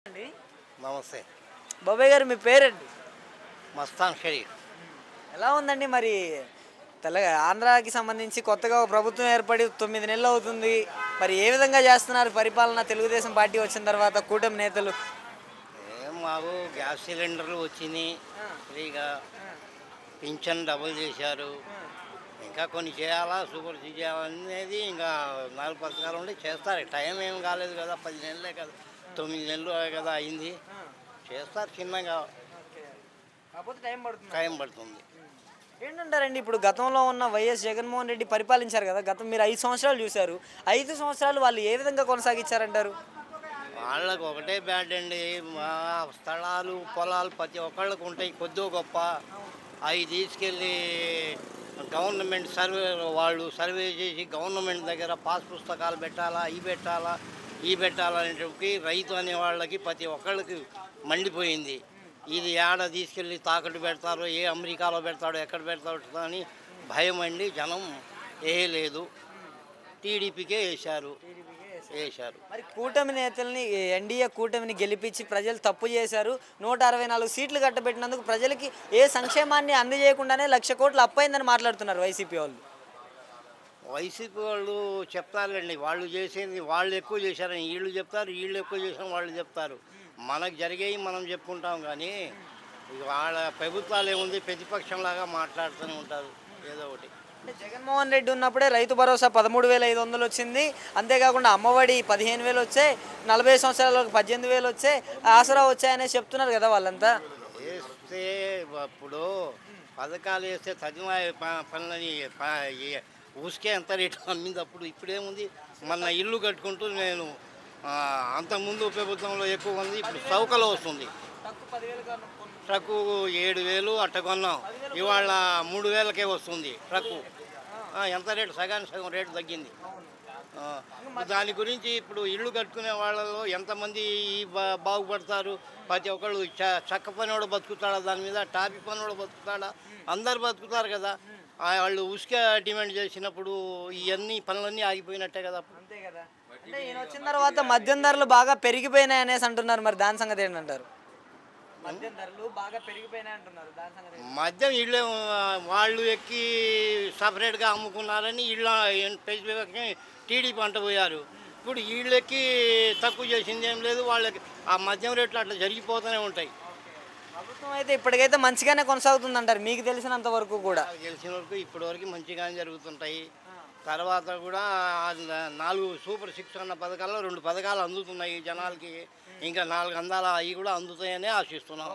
అండి. నమస్తే. బాబాయ్ గారు మీ పేరేంటి? మస్తాన్ షరీఫ్. ఎలా ఉందండి మరి ఆంధ్రాకి సంబంధించి కొత్తగా ఒక ప్రభుత్వం ఏర్పడి 9 నెలలు అవుతుంది. మరి ఏ విధంగా చేస్తున్నారు పరిపాలన తెలుగుదేశం పార్టీ వచ్చిన తర్వాత కూటమి నేతలు? మాకు గ్యాస్ సిలిండర్లు వచ్చినాయి ఆ, ఫ్రీగా, ఆ, పింఛన్ డబుల్ చేశారు. ఆ. ఇంకా కొన్ని చేయాలా, సూపర్ చేయాలనేది ఇంకా 4 పథకాలు ఉండి చేస్తారు. టైం ఏం కాలేదు కదా, 10 నెలలే కదా, 9 నెలలు కదా అయింది. ఆ, చేస్తారు చిన్నగా, ఓకే. కాకపోతే టైం పడుతుంది. టైం పడుతుంది. ఏంటంటారండి ఇప్పుడు గతంలో ఉన్న వైఎస్ జగన్మోహన్ రెడ్డి పరిపాలించారు కదా, గతం మీరు 5 సంవత్సరాలు చూశారు. 5 సంవత్సరాలు వాళ్ళు ఏ విధంగా కొనసాగించారంటారు? వాళ్ళకు ఒకటే బ్యాడ్ అండి. మా స్థలాలు పొలాలు ప్రతి ఒక్కళ్ళకు ఉంటాయి, కొద్దో గొప్ప. అవి తీసుకెళ్ళి గవర్నమెంట్ వాళ్ళు సర్వే చేసి గవర్నమెంట్ దగ్గర పాస్ పుస్తకాలు పెట్టాలా, ఈ పెట్టాలనేటికి రైతు అనే వాళ్ళకి ప్రతి ఒక్కళ్ళకి మండిపోయింది. ఇది ఏడ తీసుకెళ్ళి తాకట్టు పెడతారో, ఏ అమెరికాలో పెడతాడో, ఎక్కడ పెడతాడో అని భయం అండి. జనం వేయలేదు, టీడీపీకే వేశారు. మరి కూటమి నేతల్ని ఎన్డీఏ కూటమిని గెలిపించి ప్రజలు తప్పు చేశారు. 164 సీట్లు కట్టబెట్టినందుకు ప్రజలకి ఏ సంక్షేమాన్ని అందజేయకుండానే 1,00,000 కోట్లు అప్పైందని మాట్లాడుతున్నారు వైసీపీ వాళ్ళు. వైసీపీ వాళ్ళు చెప్తారులేండి, వాళ్ళు చేసేది వాళ్ళు ఎక్కువ చేశారని వీళ్ళు చెప్తారు, వీళ్ళు ఎక్కువ చేశారని వాళ్ళు చెప్తారు. మనకు జరిగేవి మనం చెప్పుకుంటాం, కానీ వాళ్ళ ప్రభుత్వాలు ఏముంది, ప్రతిపక్షంలాగా మాట్లాడుతూనే ఉంటారు ఏదో ఒకటి. అంటే జగన్మోహన్ రెడ్డి ఉన్నప్పుడే రైతు భరోసా 13,500 వచ్చింది. అంతేకాకుండా అమ్మఒడి 15,000 వచ్చాయి, 40 సంవత్సరాలకు 18,000 వచ్చాయి, ఆసరా వచ్చాయనే చెప్తున్నారు కదా వాళ్ళంతా. వేస్తే అప్పుడు పథకాలు వేస్తే తగిన పనులని ఊసుకే ఎంత రేటు అమ్మింది అప్పుడు. ఇప్పుడేముంది, మొన్న ఇల్లు కట్టుకుంటూ నేను అంతకుముందు ప్రభుత్వంలో ఎక్కువ ఉంది, ఇప్పుడు చౌకలో వస్తుంది. ట్రక్కు 7,000 అట్ట కొన్నాం, ఇవాళ 3,000కే వస్తుంది ట్రక్కు. ఎంత రేటు, సగానికి సగం రేటు తగ్గింది. దాని గురించి ఇప్పుడు ఇల్లు కట్టుకునే వాళ్ళలో ఎంతమంది బాగుపడతారు? ప్రతి ఒక్కళ్ళు చక్క పని కూడా బతుకుతాడా, దాని మీద టాపీ పని కూడా బతుకుతాడా? అందరు బతుకుతారు కదా. వాళ్ళు ఉసుక డిమాండ్ చేసినప్పుడు ఇవన్నీ పనులన్నీ ఆగిపోయినట్టే కదా. అంతే కదా. అంటే ఈయన వచ్చిన తర్వాత మద్యం ధరలు బాగా పెరిగిపోయినాయి అనేసి అంటున్నారు. మరి దాని సంగతి ఏంటంటారు? మద్యం ధరలు బాగా పెరిగిపోయినాయి అంటున్నారు, దాని సంగతి. మద్యం ఇళ్ళే వాళ్ళు ఎక్కి సపరేట్గా అమ్ముకున్నారని ఇళ్ళ టీడీపీ అంట పోయారు. ఇప్పుడు వీళ్ళెక్కి తక్కువ చేసింది ఏం లేదు, వాళ్ళకి ఆ మద్యం రేట్లు అట్లా జరిగిపోతూనే ఉంటాయి. ప్రభుత్వం అయితే ఇప్పటికైతే మంచిగానే కొనసాగుతుంది అంటారు మీకు తెలిసినంత వరకు కూడా? తెలిసిన వరకు ఇప్పటివరకు మంచిగానే జరుగుతుంటాయి. తర్వాత కూడా 4 సూపర్ 6 అన్న పథకాల్లో 2 పథకాలు అందుతున్నాయి జనాలకి. ఇంకా 4 అందాల అవి కూడా అందుతాయని ఆశిస్తున్నాం.